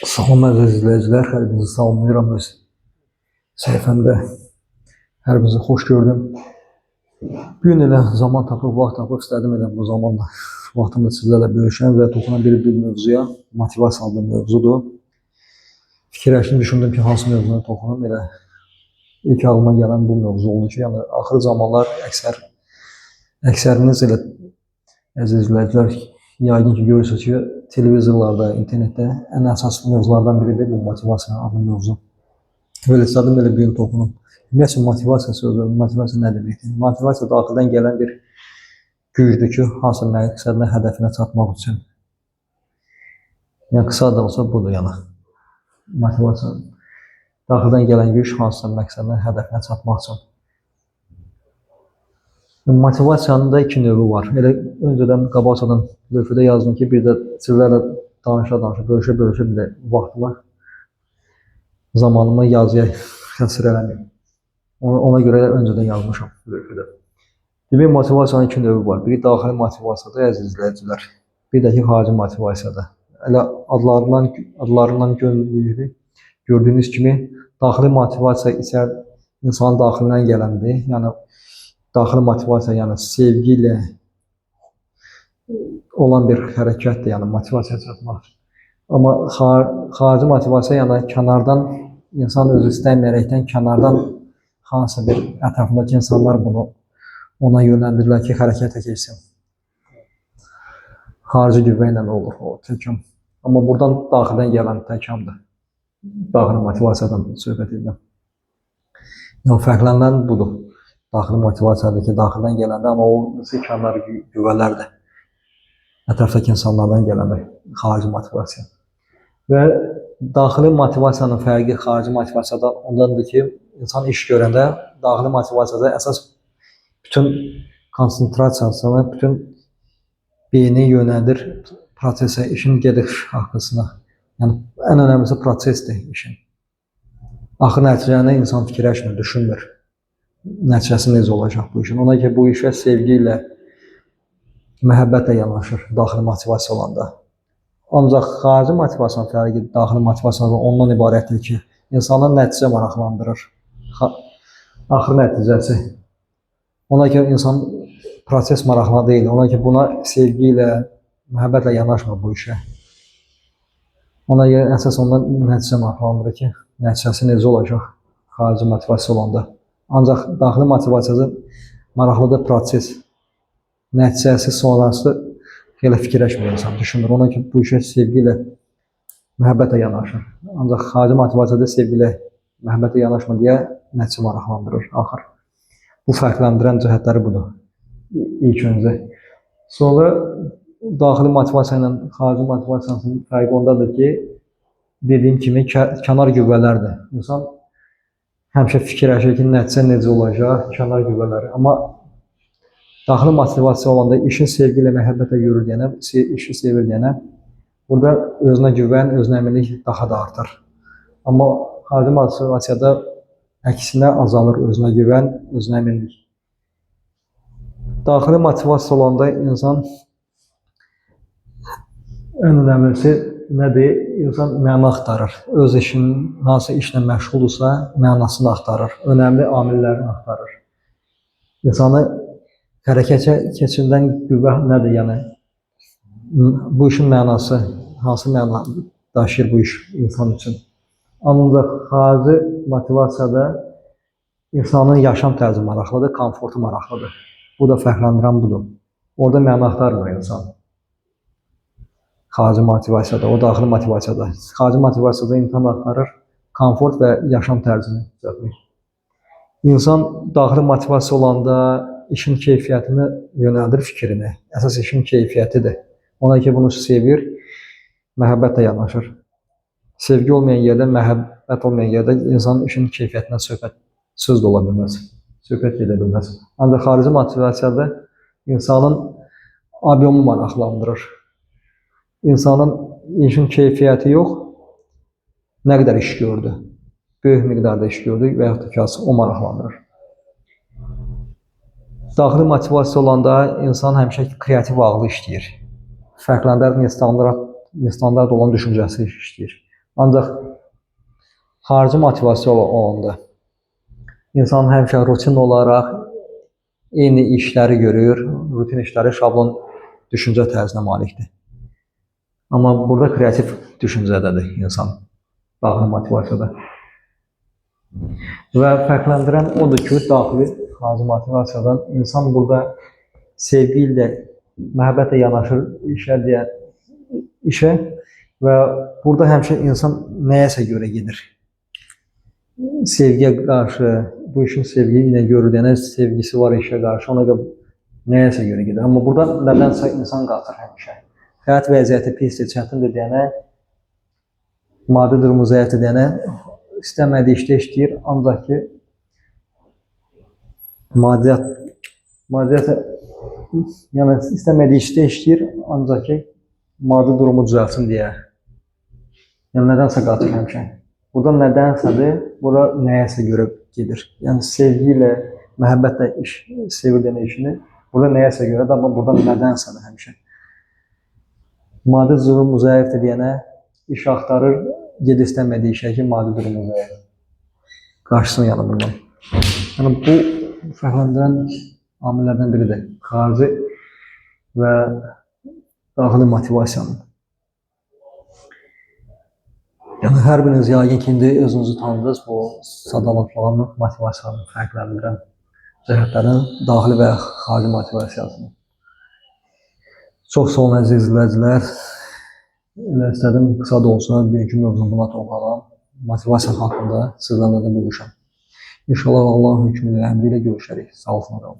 Salam əziz izləyicilər, hər birinizi salamlayıram öz səhifəmdə. Hər birinizi xoş gördüm. Bu gün elə zaman tapıb, vaxt tapıb istədim elə bu zamanla vaxtımda sizlərlə bölüşəm və toxunan bir mövzuya, motivasiya adlı mövzudur. Fikirləşdim, düşündüm ki, hansı mövzuna toxunum, elə ilk ağlıma gələn bu mövzu oldu ki, yəni axır zamanlar əksəriniz elə əziz izləyicilər yəqin ki, görürsünüz ki, televizorlarda, internetdə ən əsaslı mövzulardan biridir bu motivasiya adlı mövzu. Böyle istədim, belə bir gün toxunum. Ümumiyyətlə, motivasiya sözü, motivasiya nə deməkdir? Motivasiya daxildən gələn bir gücdür ki, hansı məqsədinə, hədəfinə çatmaq üçün. Yəni, qısa da olsa budur, yəni. Motivasiya, daxildən gələn güc hansısa məqsədinə, hədəfinə çatmaq üçün. Motivasiyanın da iki növü var. Elə öncədən qabaqcadan lövhədə yazdım ki, bir də sizlərlə danışa-danışa, bölüşə-bölüşə bir də vaxtımı, zamanımı yazıya xəsr eləməyim. Ona görə öncədən yazmışam lövhədə. Demək, motivasiyanın iki növü var. Biri daxili motivasiyadır, əziz izləyicilər. Bir də ki, xarici motivasiyadır. Elə adlarından gördüyünüz kimi, daxili motivasiya isə insanın daxilindən gələndir. Yəni, daxili motivasiya, yəni sevgi ilə olan bir hərəkətdir, yəni motivasiya çatmaq. Amma xarici motivasiya, yəni kənardan, insan özü istəməyərəkdən kənardan hansısa bir ətrafındakı insanlar bunu ona yönləndirirlər ki, hərəkətə keçsin. Xarici qüvvə ilə olur o təkam. Amma buradan daxildən gələn təkamdır. Daxili motivasiyadan söhbət edirəm. Yəni, fərqlənən budur. Daxili motivasiyadır ki, daxildən gələndə, amma o kənar qüvvələrdir. Ətrafdakı insanlardan gələndir, xarici motivasiya. Və daxili motivasiyanın fərqi xarici motivasiyadan ondandır ki, insan iş görəndə daxili motivasiyada əsas bütün konsentrasiyasını, bütün beyni yönəldir prosesə, işin gediş haqqısına. Yəni, ən önəmlisi prosesdir işin. Axır nəticələrində insan fikirləşmir, düşünmür. Nəticəsi necə olacaq bu işin. Ona ki, bu işə sevgi ilə, məhəbbətlə yanaşır, daxili motivasiya olanda. Ancaq xarici motivasiyanın fərqi daxili motivasiyadan ondan ibarətdir ki, insanın nəticə maraqlandırır. Axır nəticəsi. Ona ki, insan proses maraqlı deyil. Ona ki, buna sevgi ilə, məhəbbətlə yanaşmır bu işə. Ona görə əsas ondan nəticə maraqlandırır ki, nəticəsi necə olacaq xarici motivasiya olanda. Ancaq daxili motivasiyada maraqlıdır proses. Nəticəsi, sonrası elə fikirləşmir insan, düşünmür. Ona ki, bu işə sevgi ilə, məhəbbətlə yanaşır. Ancaq xarici motivasiyada sevgi ilə, məhəbbətlə yanaşmır deyə nəticə maraqlandırır, axır. Bu fərqləndirən cəhətləri budur, ilk öncə. Sonra daxili motivasiya ilə xarici motivasiyanın fərqi ondadır ki, dediyim kimi, kənar qüvvələrdir. İnsan həmişə fikirləşir ki, nəticə necə olacaq, kənar qüvvələri. Amma daxili motivasiya olanda işin sevgi ilə, məhəbbətlə yürür deyənə, işi sevir deyənə, burada özünə güvən, özünə əminlik daha da artır. Amma xarici motivasiyada əksinə azalır özünə güvən, özünə əminlik. Daxili motivasiya olanda insan ən önəmlisi nədir? İnsan məna axtarır. Öz işinin hansı işlə məşğuldursa, mənasını axtarır. Önəmli amillərini axtarır. İnsanı hərəkətə keçirdən qüvvə nədir? Yəni, bu işin mənası, hansı məna daşıyır bu iş insan üçün? Ancaq xarici motivasiyada insanın yaşam tərzi maraqlıdır, komfortu maraqlıdır. Bu da fərqləndirən budur. Orada məna axtarmır insan. Xarici motivasiyada, o daxili motivasiyada. Xarici motivasiyada insan axtarır komfort və yaşam tərzini düzəltmək. İnsan daxili motivasiya olanda işin keyfiyyətini yönəldir fikrini. Əsas işin keyfiyyətidir. Ona ki, bunu sevir, məhəbbətlə yanaşır. Sevgi olmayan yerdə, məhəbbət olmayan yerdə insanın işin keyfiyyətindən söz də ola bilməz, söhbət gedə bilməz. Ancaq xarici motivasiyada insanın obyomu maraqlandırır. İnsanın işin keyfiyyəti yox, nə qədər iş gördü, böyük miqdarda iş gördü və yaxud da ki, o maraqlandırır. Daxili motivasiya olanda insan həmişə kreativ ağlı işləyir. Fərqləndirən standart olan düşüncəsi işləyir. Ancaq xarici motivasiya olanda insan həmişə rutin olaraq eyni işləri görür, rutin işləri şablon düşüncə tərzinə malikdir. Amma burada kreativ düşüncədədir insan, daxili motivasiyada. Və fərqləndirən odur ki, daxili xarici motivasiyadan insan burada sevgi ilə, məhəbbətlə yanaşır işə və burada həmişə insan nəyəsə görə gedir. Sevgiyə qarşı, bu işin sevgi ilə görür, yəni sevgisi var işə qarşı, ona görə nəyəsə görə gedir. Amma burada nədənsə insan qalır həmişə. Həyat vəziyyəti pisdir, çətindir deyənə, maddi durumu zəifdir deyənə, istəmədiyi işdə işləyir, ancaq ki, yəni istəmədiyi işdə işləyir, ancaq ki, maddi durumu düzəlsin deyə. Yəni nədənsə qalır həmişə. Burada nədənsədir, bura nəyəsə görə gedir. Yəni sevgi ilə, məhəbbətlə sevir deyənə işini, burada nəyəsə görə, amma burada nədənsədir həmişə. Maddi durumu zəifdir deyənə iş axtarır, gedir istəmədiyi işə ki, maddi durumu zəif. Qarşısını yanı bundan. Yəni bu fərqləndirən amillərdən biridir. Xarici və daxili motivasiyanın. Yəni hər biriniz yəqin ki, indi özünüzü tanıdınız bu sadalıq falan motivasiyanın fərqləndirən cəhətlərin daxili və xarici motivasiyasını. Çox sağ olun əziz izləyicilər. Elə istədim qısa da olsa bugünkü mövzunu buna toxunalım. Motivasiya haqqında sizlərlə də bölüşəm. İnşallah Allahın hökmü ilə, əmri ilə görüşərik. Sağ olun.